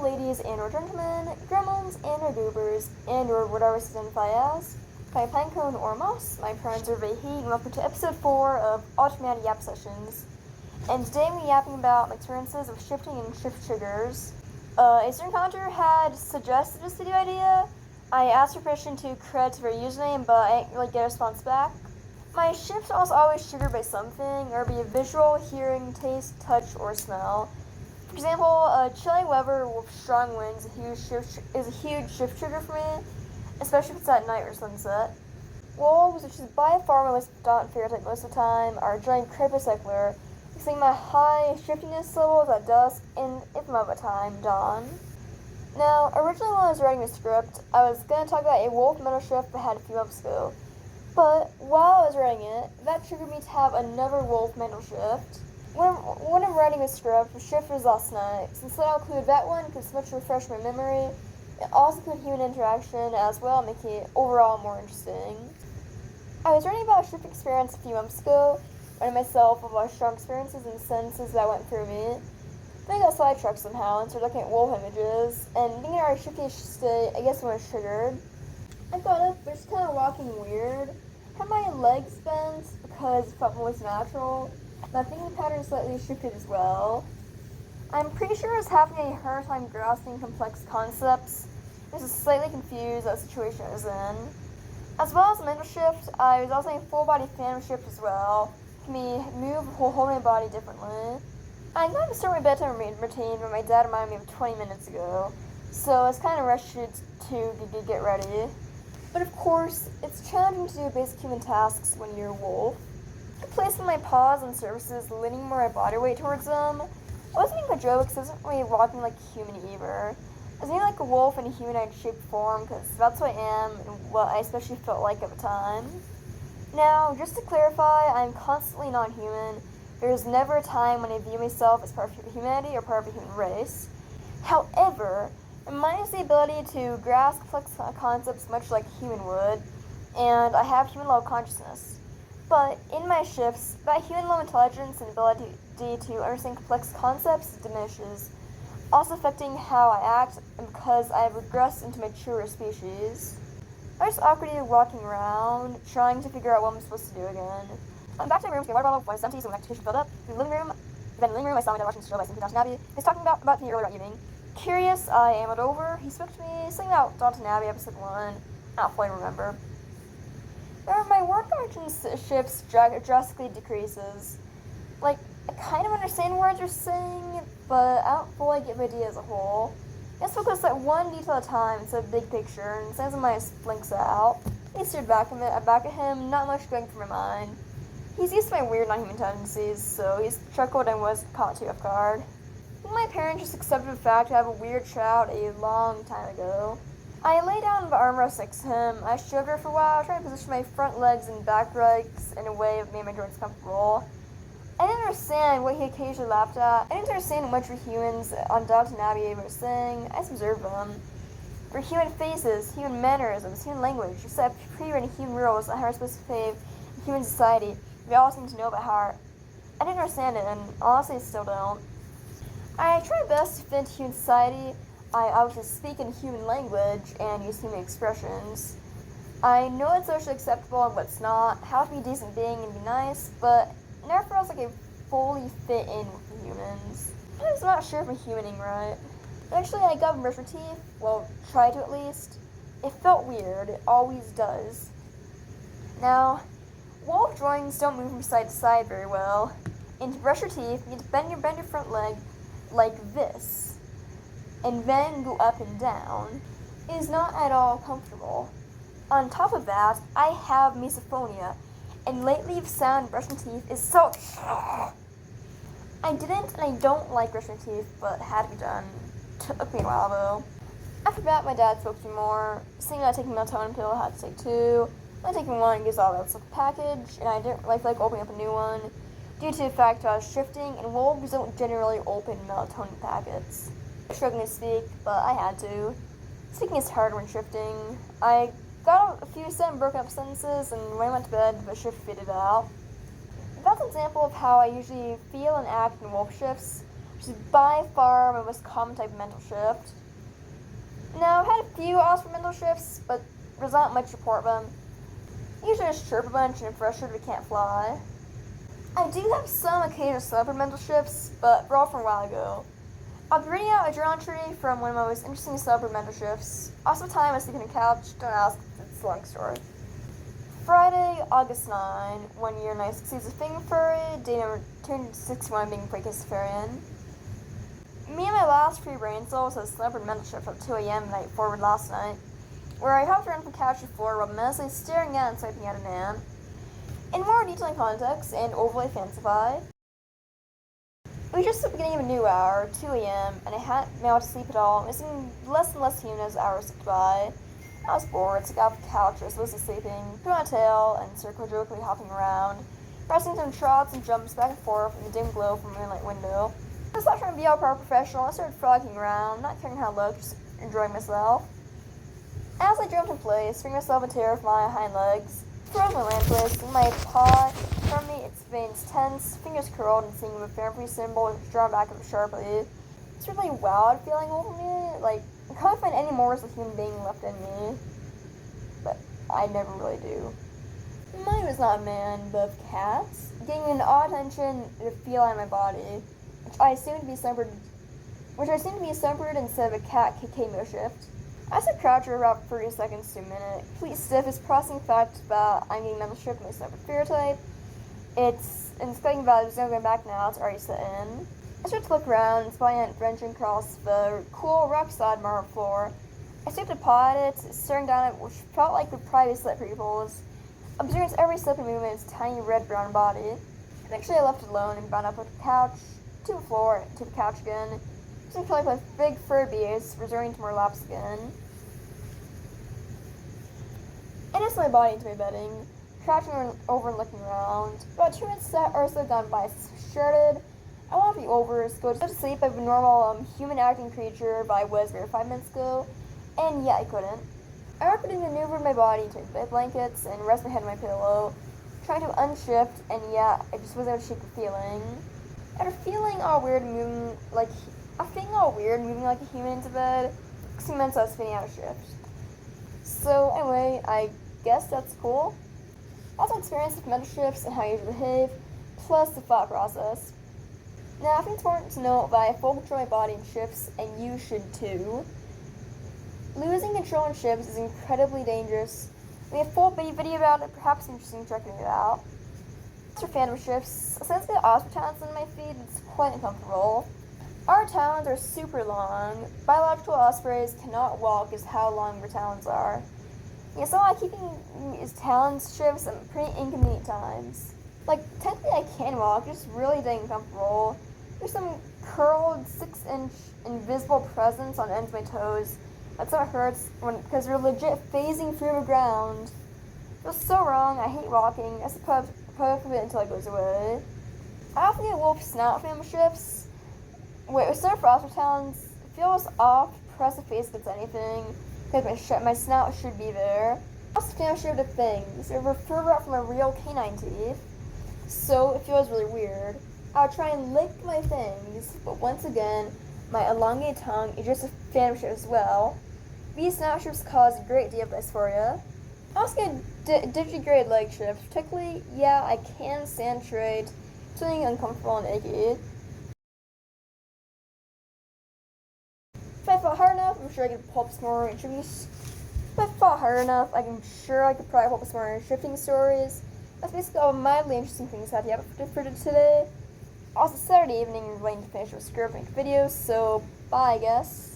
ladies and/or gentlemen, gremlins and/or goobers, and/or whatever is identified as. By Pinecone or Moss, my pronouns are they, he, and welcome to episode 4 of Automatic Yap Sessions. And today we're yapping about my experiences of shifting and shift triggers. A certain commenter had suggested this video idea. I asked for permission to credit their username, but I didn't really get a response back. My shifts are almost always triggered by something, or be a visual, hearing, taste, touch, or smell. For example, chilly weather with strong winds is a huge shift trigger for me, especially if it's at night or sunset. Wolves, which is by far my most dominant favorite type most of the time, are giant crepuscular, seeing my high shiftiness levels at dusk and, if I'm at time, dawn. Now, originally when I was writing the script, I was going to talk about a wolf metal shift I had a few months ago. But while I was writing it, that triggered me to have another wolf mental shift. When I'm writing the script, the shift was last night. Since I'll include that one because it's much to refresh my memory, it also includes human interaction as well, making it overall more interesting. I was writing about a shift experience a few months ago, writing myself of our strong experiences and sentences that went through me. Then I got sidetracked somehow and started looking at wolf images, and being in our shifty state, I guess when I was triggered. I got up, but just kind of walking weird. Had my legs bent because it felt most natural. My thinking pattern slightly shifted as well. I'm pretty sure I was having a hard time grasping complex concepts. I was slightly confused at the situation I was in. As well as a mental shift, I was also a full body phantom shift as well. It can me move or hold my body differently. I got to start my bedtime routine when my dad reminded me of 20 minutes ago, so I was kind of rushed to get ready. But of course, it's challenging to do basic human tasks when you're a wolf. Placing my paws on surfaces, leaning more my body weight towards them. I wasn't making a joke because I wasn't really walking like a human either. I was maybe like a wolf in a humanoid shaped form because that's what I am and what I especially felt like at the time. Now, just to clarify, I'm constantly non-human. There is never a time when I view myself as part of humanity or part of the human race. However, mine is the ability to grasp complex concepts much like a human would, and I have human-level consciousness. But in my shifts, that human-level intelligence and ability to understand complex concepts diminishes, also affecting how I act and because I have regressed into my truer species. I was awkwardly walking around, trying to figure out what I'm supposed to do again. I'm back to my room to get water bottle when it's empty, so when my tissue filled up. In the living room, I saw my dad watching the show by Downton Abbey. He was talking about me earlier that evening. Curious, I ambled over. He spoke to me, something about Downton Abbey episode 1. I don't fully remember. My work conscience shifts drastically decreases. Like, I kind of understand words you're saying, but I don't fully get the idea as a whole. I just focus at one detail at a time instead of big picture, and sometimes my eyes blinks out. He stared back at him, not much going through my mind. He's used to my weird non-human tendencies, so he chuckled and was caught too off guard. My parents just accepted the fact I have a weird child a long time ago. I lay down in the armrest next to him. I showed her for a while, trying to position my front legs and back legs in a way that made my joints comfortable. I didn't understand what he occasionally laughed at. I didn't understand much of humans on Downton Abbey were saying. I just observed them. Their human faces, human mannerisms, human language, except pre-written human rules that how we're supposed to behave in human society. We all seem to know by heart. I didn't understand it, and honestly, I still don't. I try my best to fit into human society. I obviously speak in human language and use human expressions. I know what's socially acceptable and what's not, how to be a decent being and be nice, but it never feels like I fully fit in with the humans. I'm just not sure if I'm humaning right. Eventually I got brush my teeth, well, try to at least. It felt weird, it always does. Now, wolf joints don't move from side to side very well. And to brush your teeth, you need to bend your front leg like this, and then go up and down. It is not at all comfortable. On top of that, I have misophonia, and lately the sound brushing teeth is so... I didn't and I don't like brushing teeth, but it had to be done. Took me a while though. After that, my dad spoke to me more, saying that taking a melatonin pill, I had to take 2. When taking one, gives all that stuff package, and I didn't like opening up a new one, due to the fact that I was shifting, and wolves don't generally open melatonin packets. I'm struggling to speak, but I had to. Speaking is hard when shifting. I got a few broken up sentences, and when I went to bed, the shift faded out. That's an example of how I usually feel and act in wolf shifts. which is by far my most common type of mental shift. Now, I've had a few awesome mental shifts, but there's not much to report them. Usually just chirp a bunch and frustrated we can't fly. I do have some occasional celebrity mental shifts, but they're all from a while ago. I'll be reading out a journal entry from one of my most interesting celebrity mental shifts. Also, time I was sleeping on a couch. Don't ask, it's a long story. Friday, August 9, 1 year and 9 succeeds of being furry, day number 261 being Precastafarian. Me and my last free brain cells had a celebrity mental shift at 2 a.m. night forward last night, where I hopped around from couch to floor while menacingly staring at and swiping at a man. In more detailed context and overly fancify, it was just the beginning of a new hour, 2 a.m., and I hadn't been able to sleep at all. It seemed less and less human as the hours slipped by. I was bored, so I got off the couch, I was loosely sleeping, put on a tail, and circled jokingly hopping around, pressing some trots and jumps back and forth in the dim glow from a moonlight window. I stopped trying to be all professional. I started frolicking around, not caring how I looked, just enjoying myself. As I jumped in place, freeing myself into air with my hind legs, throwing my land twist, and my paw from me, its veins tense, fingers curled, and seeing the family symbol drawn back of it sharply. It's really wild feeling over me. Like, I can't find any more as a human being left in me. But I never really do. Mine was not a man, but of cats, getting an odd tension to feel in my body, which I assumed to be separate instead of a cat cameo shift. I sit crouched for about 30 seconds to a minute, complete stiff as processing the fact that I'm getting mental shift in my separate fear type. It's expecting that there's no going back now, it's already set in. I start to look around, and spying it wrenching across the cool rock-solid marble floor. I stooped to paw at it, staring down at it, which felt like the private slit pupils, observing its every step and movement of its tiny red-brown body. Eventually I left it alone and bound up with the couch, to the floor, to the couch again, using like my big fur beads, resorting to more laps again. I nest my body into my bedding, crouching over and looking around. About 2 minutes or so gone by, started. I want to be over, so go to sleep like a normal human acting creature that I was there 5 minutes ago, and yeah, I couldn't. I rapidly maneuvered my body into bed blankets and rest my head on my pillow, trying to unshift, and yeah, I just wasn't able to shake the feeling. After feeling all weird moving like a human into bed, 6 minutes I was spinning out of shift. So anyway, I guess that's cool. Also experience with mental shifts and how you behave, plus the thought process. Now, I think it's important to note that I full control my body in shifts, and you should too. Losing control in shifts is incredibly dangerous. We have a full video about it, perhaps interesting checking it out. As for phantom shifts, since the osprey talons in my feed, it's quite uncomfortable. Our talons are super long. Biological ospreys cannot walk as how long their talons are. Yeah, so like keeping his talons shifts at pretty inconvenient times. Like, technically I can walk, just really dang uncomfortable. There's some curled 6-inch invisible presence on ends of my toes. That's what hurts because they're legit phasing through the ground. It was so wrong, I hate walking. I suppose of it until it goes away. I often get wolf snout phantom shifts. Wait, with some frosted talons, it feels off to press the face against anything, because my snout should be there. Also phantom shift of things. They're further out from my real canine teeth, so it feels really weird. I'll try and lick my fangs, but once again, my elongated tongue is just a phantom shift as well. These snout shifts cause a great deal of dysphoria. I also get a digigrade leg shift. Particularly, yeah, I can stand straight, feeling uncomfortable and achy. If I fought hard enough, I'm sure I could pull up some more shifting. If I fought hard enough, I'm sure I could probably pull up some more shifting stories. That's basically all mildly interesting things I have for today. Also, Saturday evening, we're going to finish with script videos, so bye, I guess.